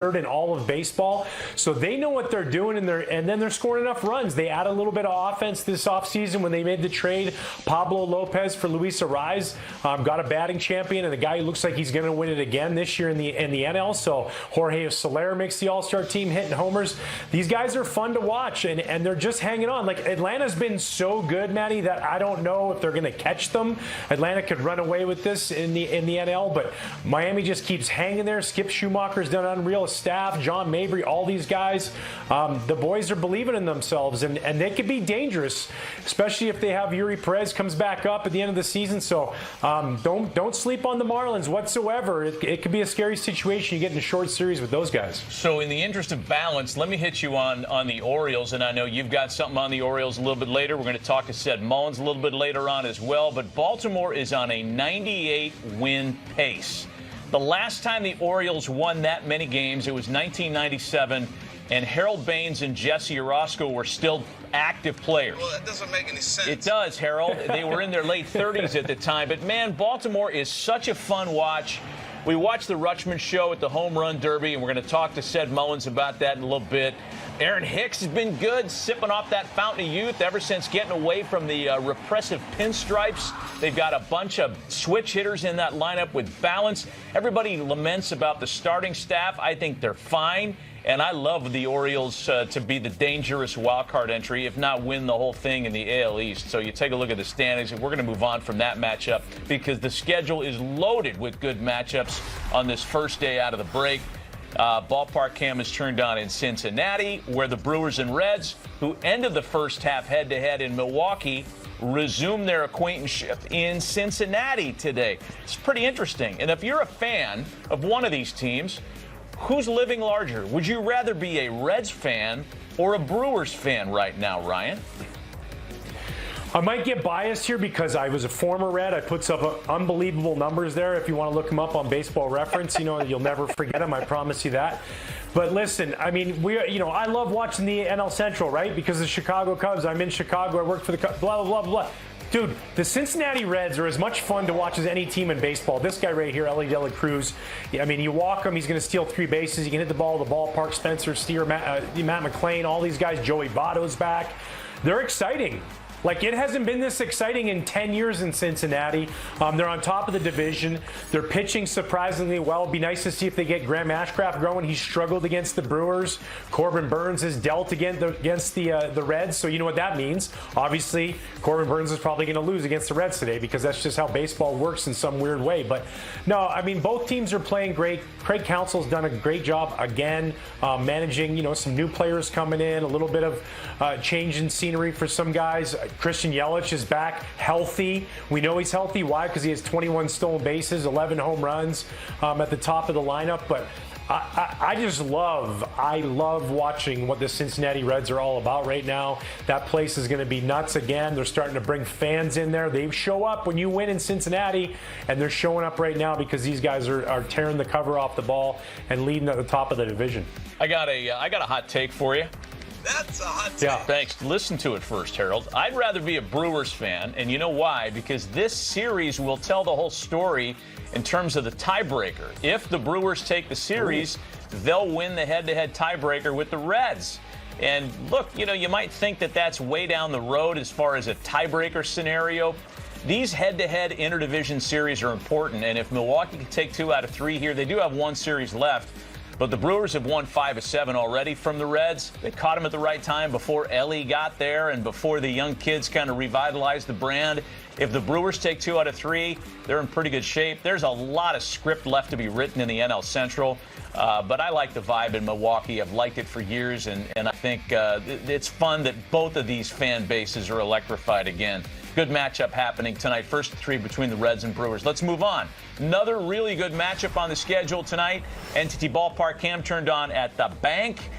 in all of baseball. So they know what they're doing, and then they're scoring enough runs. They add a little bit of offense this offseason when they made the trade. Pablo Lopez for Luis Arraez got a batting champion, and the guy who looks like he's going to win it again this year in the NL. So Jorge Soler makes the All-Star team, hitting homers. These guys are fun to watch, and they're just hanging on. Like, Atlanta's been so good, Matty, that I don't know if they're going to catch them. Atlanta could run away with this in the NL, but Miami just keeps hanging there. Skip Schumacher's done unreal staff, John Mabry, all these guys. The boys are believing in themselves, and they could be dangerous, especially if they have Yuri Perez comes back up at the end of the season. So don't sleep on the Marlins whatsoever. It could be a scary situation you get in a short series with those guys. So in the interest of balance, let me hit you on the Orioles, and I know you've got something on the Orioles a little bit later. We're going to talk to Sed Mullins a little bit later on as well, but Baltimore is on a 98-win pace. The last time the Orioles won that many games, it was 1997, and Harold Baines and Jesse Orosco were still active players. Well, that doesn't make any sense. It does, Harold. They were in their late 30s at the time. But, man, Baltimore is such a fun watch. We watched the Rutschman Show at the Home Run Derby, and we're going to talk to Sed Mullins about that in a little bit. Aaron Hicks has been good, sipping off that fountain of youth ever since getting away from the repressive pinstripes. They've got a bunch of switch hitters in that lineup with balance. Everybody laments about the starting staff. I think they're fine. And I love the Orioles to be the dangerous wild card entry, if not win the whole thing in the AL East. So you take a look at the standings, and we're going to move on from that matchup because the schedule is loaded with good matchups on this first day out of the break. Ballpark Cam is turned on in Cincinnati, where the Brewers and Reds, who ended the first half head-to-head in Milwaukee, resume their acquaintanceship in Cincinnati today. It's pretty interesting. And if you're a fan of one of these teams, who's living larger? Would you rather be a Reds fan or a Brewers fan right now, Ryan? I might get biased here because I was a former Red. I put some unbelievable numbers there. If you want to look them up on Baseball Reference, you'll never forget them. I promise you that. But listen, I mean, I love watching the NL Central, right? Because the Chicago Cubs. I'm in Chicago. I work for the Cubs. Blah blah blah blah. Dude, the Cincinnati Reds are as much fun to watch as any team in baseball. This guy right here, Ellie De La Cruz, I mean, you walk him, he's going to steal 3 bases. He can hit the ball to the ballpark. Spencer Steer, Matt McClain, all these guys. Joey Votto's back. They're exciting. Like, it hasn't been this exciting in 10 years in Cincinnati. They're on top of the division. They're pitching surprisingly well. It'd be nice to see if they get Graham Ashcraft going. He struggled against the Brewers. Corbin Burns has dealt against the Reds, so you know what that means. Obviously, Corbin Burns is probably going to lose against the Reds today because that's just how baseball works in some weird way. But, no, I mean, both teams are playing great. Craig Counsell's done a great job, again, managing, some new players coming in, a little bit of change in scenery for some guys. Christian Yelich is back healthy. We know he's healthy. Why? Because he has 21 stolen bases, 11 home runs at the top of the lineup. But I love watching what the Cincinnati Reds are all about right now. That place is going to be nuts again. They're starting to bring fans in there. They show up when you win in Cincinnati, and they're showing up right now because these guys are tearing the cover off the ball and leading at the top of the division. I got a hot take for you. That's a hot take. Yeah, thanks. Listen to it first, Harold. I'd rather be a Brewers fan, and you know why? Because this series will tell the whole story in terms of the tiebreaker. If the Brewers take the series, they'll win the head-to-head tiebreaker with the Reds. And look, you might think that that's way down the road as far as a tiebreaker scenario. These head-to-head interdivision series are important, and if Milwaukee can take 2 out of 3 here, they do have 1 series left. But the Brewers have won 5 of 7 already from the Reds. They caught him at the right time before Ellie got there and before the young kids kind of revitalized the brand. If the Brewers take 2 out of 3, they're in pretty good shape. There's a lot of script left to be written in the NL Central. But I like the vibe in Milwaukee. I've liked it for years, and I think it's fun that both of these fan bases are electrified again. Good matchup happening tonight. First 3 between the Reds and Brewers. Let's move on. Another really good matchup on the schedule tonight. NTT Ballpark Cam turned on at the bank.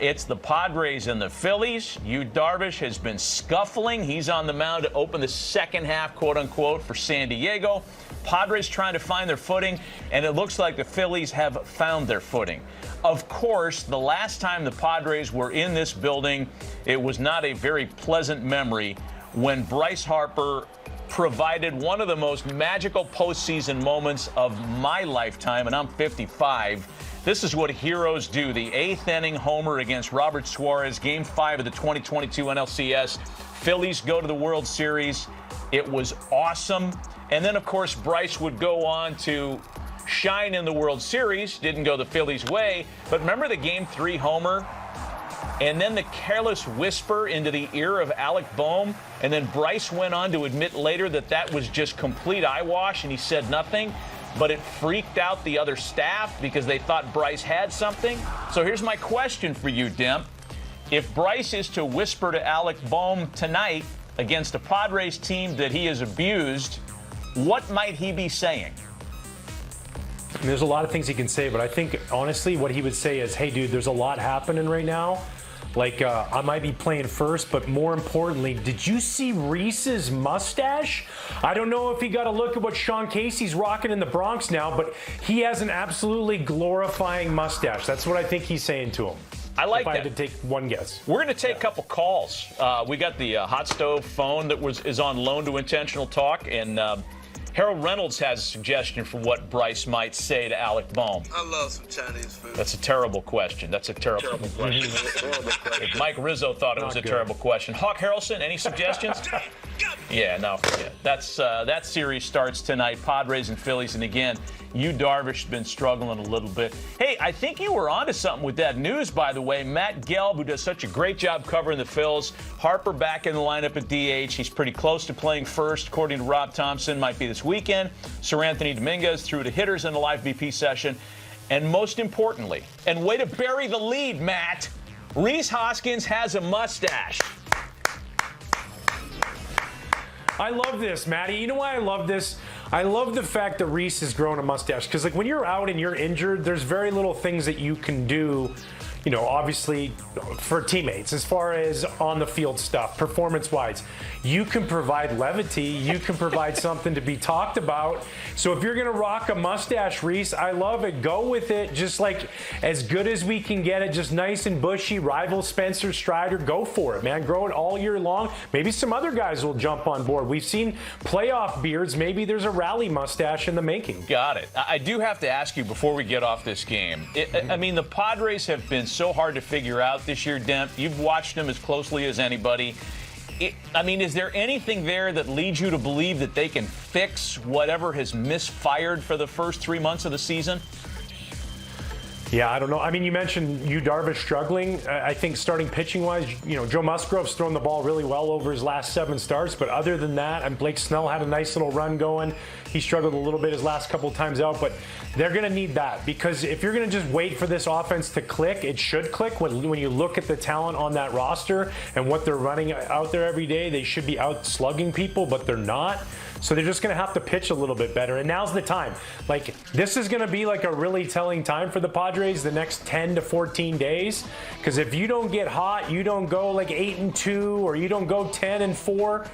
It's the Padres and the Phillies. Yu Darvish has been scuffling. He's on the mound to open the second half, quote-unquote, for San Diego. Padres trying to find their footing, and it looks like the Phillies have found their footing. Of course, the last time the Padres were in this building, it was not a very pleasant memory when Bryce Harper provided one of the most magical postseason moments of my lifetime, and I'm 55. This is what heroes do. The 8th inning homer against Robert Suarez, Game 5 of the 2022 NLCS. Phillies go to the World Series. It was awesome. And then, of course, Bryce would go on to shine in the World Series. Didn't go the Phillies' way. But remember the Game 3 homer? And then the careless whisper into the ear of Alec Bohm. And then Bryce went on to admit later that that was just complete eyewash and he said nothing. But it freaked out the other staff because they thought Bryce had something. So here's my question for you, Demp. If Bryce is to whisper to Alec Bohm tonight against a Padres team that he has abused, what might he be saying? There's a lot of things he can say, but I think, honestly, what he would say is, hey, dude, there's a lot happening right now. Like, I might be playing first, but more importantly, did you see Reese's mustache? I don't know if he got a look at what Sean Casey's rocking in the Bronx now, but he has an absolutely glorifying mustache. That's what I think he's saying to him. I like that. If I had to take one guess. We're going to take a couple calls. We got the hot stove phone that is on loan to Intentional Talk, and Harold Reynolds has a suggestion for what Bryce might say to Alec Bohm. I love some Chinese food. That's a terrible question. That's a terrible question. If Mike Rizzo thought it was a terrible question. Hawk Harrelson, any suggestions? Yeah, no, forget. That series starts tonight, Padres and Phillies, and again, Yu Darvish has been struggling a little bit. Hey, I think you were onto something with that news, by the way. Matt Gelb, who does such a great job covering the Phils. Harper back in the lineup at DH. He's pretty close to playing first, according to Rob Thompson. Might be this weekend. Sir Anthony Dominguez threw to hitters in the live BP session. And most importantly, and way to bury the lead, Matt, Rhys Hoskins has a mustache. I love this, Matty. You know why I love this? I love the fact that Rhys has grown a mustache because, like, when you're out and you're injured, there's very little things that you can do, you know, obviously for teammates as far as on the field stuff, performance-wise. You can provide levity. You can provide something to be talked about. So if you're going to rock a mustache, Rhys, I love it. Go with it. Just like as good as we can get it, just nice and bushy. Rival Spencer Strider, go for it, man. Grow it all year long. Maybe some other guys will jump on board. We've seen playoff beards. Maybe there's a rally mustache in the making. Got it. I do have to ask you before we get off this game. I mean, the Padres have been so hard to figure out this year, Demp. You've watched them as closely as anybody. I mean, is there anything there that leads you to believe that they can fix whatever has misfired for the first 3 months of the season? Yeah, I don't know. I mean, you mentioned Yu Darvish struggling. I think starting pitching-wise, you know, Joe Musgrove's thrown the ball really well over his last 7 starts. But other than that, and Blake Snell had a nice little run going. He struggled a little bit his last couple of times out. But they're going to need that because if you're going to just wait for this offense to click, it should click. When you look at the talent on that roster and what they're running out there every day, they should be out slugging people, but they're not. So they're just going to have to pitch a little bit better. And now's the time. Like, this is going to be like a really telling time for the Padres the next 10 to 14 days. Because if you don't get hot, you don't go like 8-2 or you don't go 10-4,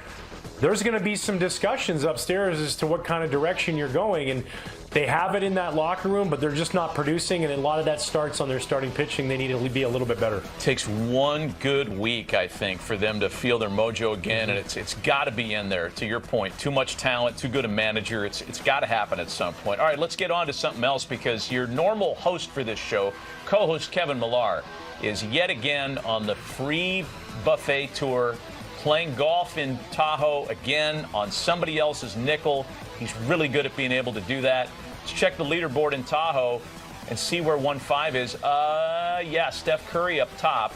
there's going to be some discussions upstairs as to what kind of direction you're going. And they have it in that locker room, but they're just not producing, and a lot of that starts on their starting pitching. They need to be a little bit better. Takes one good week, I think, for them to feel their mojo again, and it's got to be in there. To your point, too much talent, too good a manager. It's got to happen at some point. All right, let's get on to something else because your normal host for this show, co-host Kevin Millar, is yet again on the free buffet tour, playing golf in Tahoe again on somebody else's nickel. He's really good at being able to do that. Let's check the leaderboard in Tahoe and see where 1-5 is. Yeah, Steph Curry up top.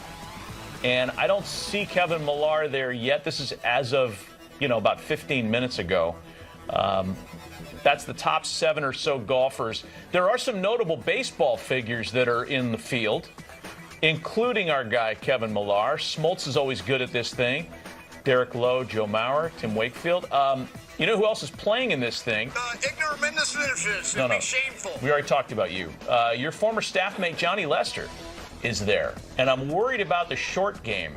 And I don't see Kevin Millar there yet. This is as of, about 15 minutes ago. That's the top 7 or so golfers. There are some notable baseball figures that are in the field, including our guy, Kevin Millar. Smoltz is always good at this thing. Derek Lowe, Joe Mauer, Tim Wakefield. You know who else is playing in this thing? Ignorant No. Shameful. We already talked about you. Your former staffmate, Johnny Lester, is there. And I'm worried about the short game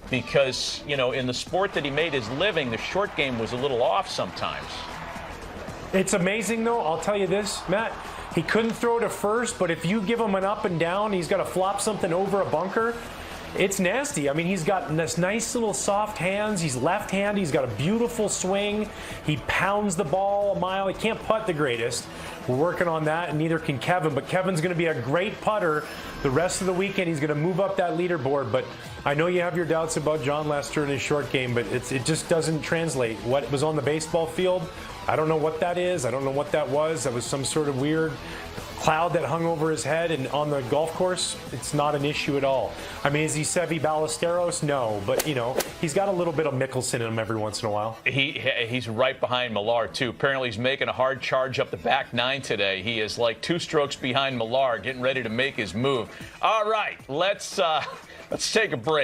because, in the sport that he made his living, the short game was a little off sometimes. It's amazing, though. I'll tell you this, Matt. He couldn't throw to first, but if you give him an up and down, he's got to flop something over a bunker. It's nasty. I mean, he's got this nice little soft hands. He's left-handed. He's got a beautiful swing. He pounds the ball a mile. He can't putt the greatest. We're working on that, and neither can Kevin. But Kevin's going to be a great putter the rest of the weekend. He's going to move up that leaderboard. But I know you have your doubts about John Lester and his short game, but it just doesn't translate. What was on the baseball field, I don't know what that is. I don't know what that was. That was some sort of weird cloud that hung over his head, and on the golf course, it's not an issue at all. I mean, is he Seve Ballesteros? No, but, he's got a little bit of Mickelson in him every once in a while. He's right behind Millar, too. Apparently, he's making a hard charge up the back nine today. He is like 2 strokes behind Millar, getting ready to make his move. All right, let's take a break.